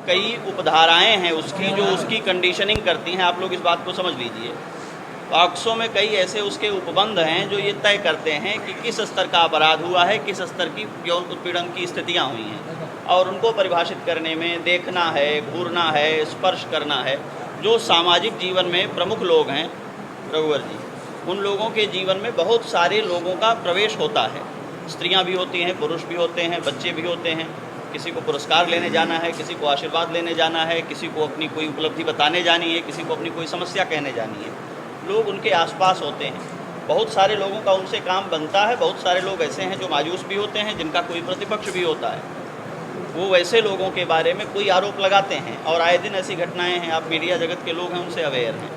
कई उपधाराएं हैं उसकी जो उसकी कंडीशनिंग करती हैं। आप लोग इस बात को समझ लीजिए। पॉक्सो में कई ऐसे उसके उपबंध हैं जो ये तय करते हैं कि किस स्तर का अपराध हुआ है, किस स्तर की यौन उत्पीड़न की स्थितियाँ हुई हैं, और उनको परिभाषित करने में देखना है, घूरना है, स्पर्श करना है। जो सामाजिक जीवन में प्रमुख लोग हैं रघुवर जी, उन लोगों के जीवन में बहुत सारे लोगों का प्रवेश होता है। स्त्रियां भी होती हैं, पुरुष भी होते हैं, बच्चे भी होते हैं। किसी को पुरस्कार लेने जाना है, किसी को आशीर्वाद लेने जाना है, किसी को अपनी कोई उपलब्धि बताने जानी है, किसी को अपनी कोई समस्या कहने जानी है। लोग उनके आसपास होते हैं। बहुत सारे लोगों का उनसे काम बनता है। बहुत सारे लोग ऐसे हैं जो मायूस भी होते हैं, जिनका कोई प्रतिपक्ष भी होता है। वो वैसे लोगों के बारे में कोई आरोप लगाते हैं, और आए दिन ऐसी घटनाएं हैं। आप मीडिया जगत के लोग हैं, उनसे अवेयर हैं।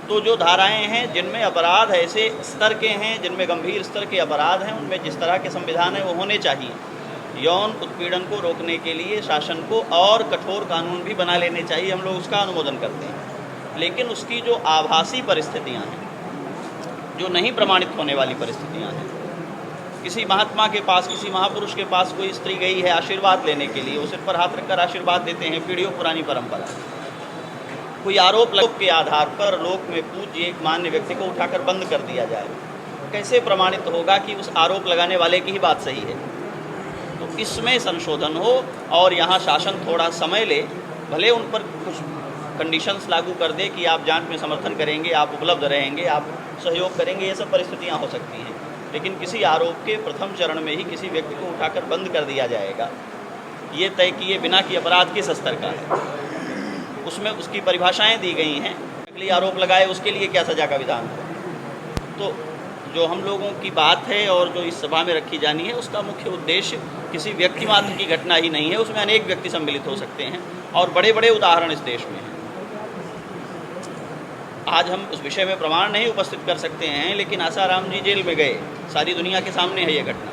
तो जो धाराएं हैं जिनमें अपराध ऐसे स्तर के हैं, जिनमें गंभीर स्तर के अपराध हैं, उनमें जिस तरह के संविधान हैं वो होने चाहिए। यौन उत्पीड़न को रोकने के लिए शासन को और कठोर कानून भी बना लेने चाहिए। हम लोग उसका अनुमोदन करते हैं। लेकिन उसकी जो आभासी परिस्थितियां हैं, जो नहीं प्रमाणित होने वाली परिस्थितियां हैं, किसी महात्मा के पास, किसी महापुरुष के पास कोई स्त्री गई है आशीर्वाद लेने के लिए, वो सिर पर हाथ रखकर आशीर्वाद देते हैं, पीढ़ियों पुरानी परंपरा। कोई आरोप के आधार पर लोक में पूज्य एक मान्य व्यक्ति को उठाकर बंद कर दिया जाए, कैसे प्रमाणित होगा कि उस आरोप लगाने वाले की ही बात सही है? तो इसमें संशोधन हो, और यहाँ शासन थोड़ा समय ले, भले उन पर कुछ कंडीशंस लागू कर दे कि आप जांच में समर्थन करेंगे, आप उपलब्ध रहेंगे, आप सहयोग करेंगे, ये सब परिस्थितियाँ हो सकती हैं। लेकिन किसी आरोप के प्रथम चरण में ही किसी व्यक्ति को उठाकर बंद कर दिया जाएगा, ये तय किए बिना कि अपराध किस स्तर का है। उसमें उसकी परिभाषाएं दी गई हैं। अगली आरोप लगाए उसके लिए क्या सज़ा का विधान हो। तो जो हम लोगों की बात है और जो इस सभा में रखी जानी है, उसका मुख्य उद्देश्य किसी व्यक्ति मात्र की घटना ही नहीं है। उसमें अनेक व्यक्ति सम्मिलित हो सकते हैं, और बड़े बड़े उदाहरण इस देश में हैं। आज हम उस विषय में प्रमाण नहीं उपस्थित कर सकते हैं, लेकिन आसाराम जी जेल में गए, सारी दुनिया के सामने है ये घटना।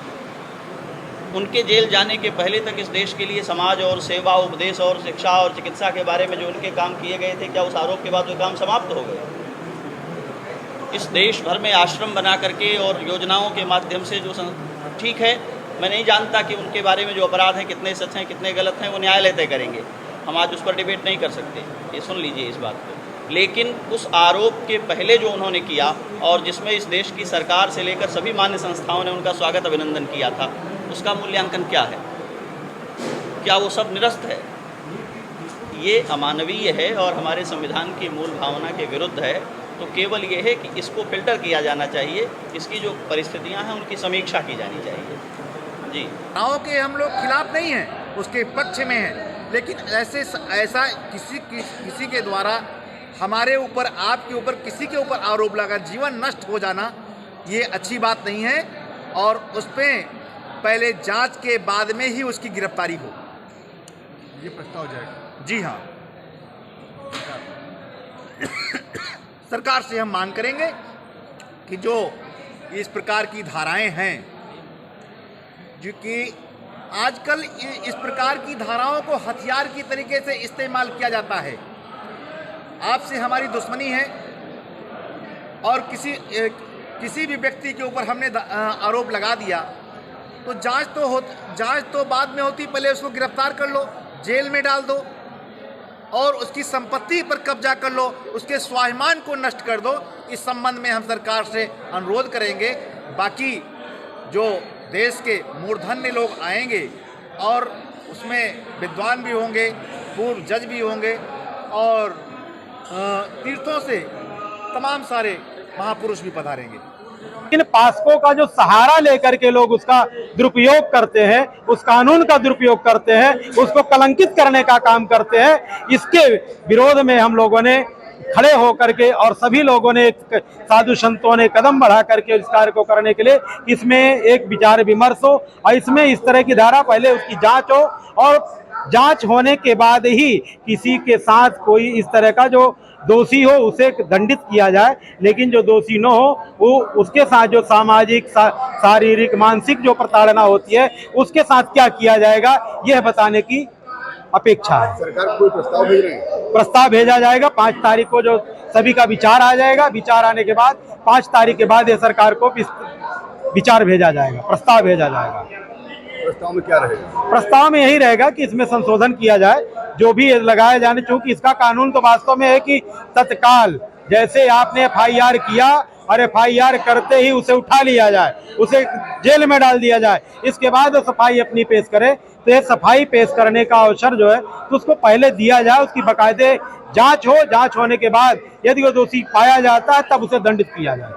उनके जेल जाने के पहले तक इस देश के लिए समाज और सेवा, उपदेश और शिक्षा और चिकित्सा के बारे में जो उनके काम किए गए थे, क्या उस आरोप के बाद वो काम समाप्त हो गए? इस देश भर में आश्रम बना करके और योजनाओं के माध्यम से जो ठीक है, मैं नहीं जानता कि उनके बारे में जो अपराध हैं कितने सच हैं कितने गलत हैं, वो न्यायालय तय करेंगे। हम आज उस पर डिबेट नहीं कर सकते, ये सुन लीजिए इस बात को। लेकिन उस आरोप के पहले जो उन्होंने किया, और जिसमें इस देश की सरकार से लेकर सभी मान्य संस्थाओं ने उनका स्वागत अभिनंदन किया था, उसका मूल्यांकन क्या है? क्या वो सब निरस्त है? ये अमानवीय है और हमारे संविधान की मूल भावना के विरुद्ध है। तो केवल ये है कि इसको फिल्टर किया जाना चाहिए, इसकी जो परिस्थितियां हैं उनकी समीक्षा की जानी चाहिए। जी, गाँव के हम लोग खिलाफ नहीं हैं, उसके पक्ष में हैं। लेकिन ऐसा किसी के द्वारा हमारे ऊपर, आपके ऊपर, किसी के ऊपर आरोप लगा जीवन नष्ट हो जाना, ये अच्छी बात नहीं है। और उस पर पहले जांच के बाद में ही उसकी गिरफ्तारी हो, ये प्रस्ताव जाएगा। जी हाँ। सरकार से हम मांग करेंगे कि जो इस प्रकार की धाराएं हैं, जो कि आजकल इस प्रकार की धाराओं को हथियार की तरीके से इस्तेमाल किया जाता है। आपसे हमारी दुश्मनी है, और किसी भी व्यक्ति के ऊपर हमने आरोप लगा दिया, तो जांच तो बाद में होती, पहले उसको गिरफ्तार कर लो, जेल में डाल दो, और उसकी संपत्ति पर कब्जा कर लो, उसके स्वाभिमान को नष्ट कर दो। इस संबंध में हम सरकार से अनुरोध करेंगे। बाकी जो देश के मूर्धन्य लोग आएंगे, और उसमें विद्वान भी होंगे, पूर्व जज भी होंगे, और तीर्थों से तमाम सारे महापुरुष भी पधारेंगे। लेकिन पास्को का जो सहारा लेकर के लोग उसका दुरुपयोग करते हैं, उस कानून का दुरुपयोग करते हैं, उसको कलंकित करने का काम करते हैं, इसके विरोध में हम लोगों ने खड़े होकर के, और सभी लोगों ने, साधु संतों ने कदम बढ़ा करके इस कार्य को करने के लिए इसमें एक विचार विमर्श हो, और इसमें इस तरह की धारा पहले उसकी जांच हो, और जांच होने के बाद ही किसी के साथ कोई इस तरह का जो दोषी हो उसे दंडित किया जाए। लेकिन जो दोषी न हो, वो उसके साथ जो सामाजिक, शारीरिक, मानसिक जो प्रताड़ना होती है, उसके साथ क्या किया जाएगा, यह बताने की अपेक्षा है। सरकार कोई प्रस्ताव भेज रहे हैं? प्रस्ताव भेजा जाएगा 5 तारीख को, जो सभी का विचार आ जाएगा। विचार आने के बाद 5 तारीख के बाद ये सरकार को विचार भेजा जाएगा, प्रस्ताव भेजा जाएगा। प्रस्ताव में क्या रहेगा? प्रस्ताव में यही रहेगा कि इसमें संशोधन किया जाए, जो भी लगाया जाने, चूंकि इसका कानून तो वास्तव में है कि तत्काल जैसे आपने FIR किया और FIR करते ही उसे उठा लिया जाए, उसे जेल में डाल दिया जाए, इसके बाद वो सफाई अपनी पेश करे। तो ये सफाई पेश करने का अवसर जो है तो उसको पहले दिया जाए, उसकी बाकायदे जांच हो, जांच होने के बाद यदि वो दोषी पाया जाता है तब उसे दंडित किया जाए।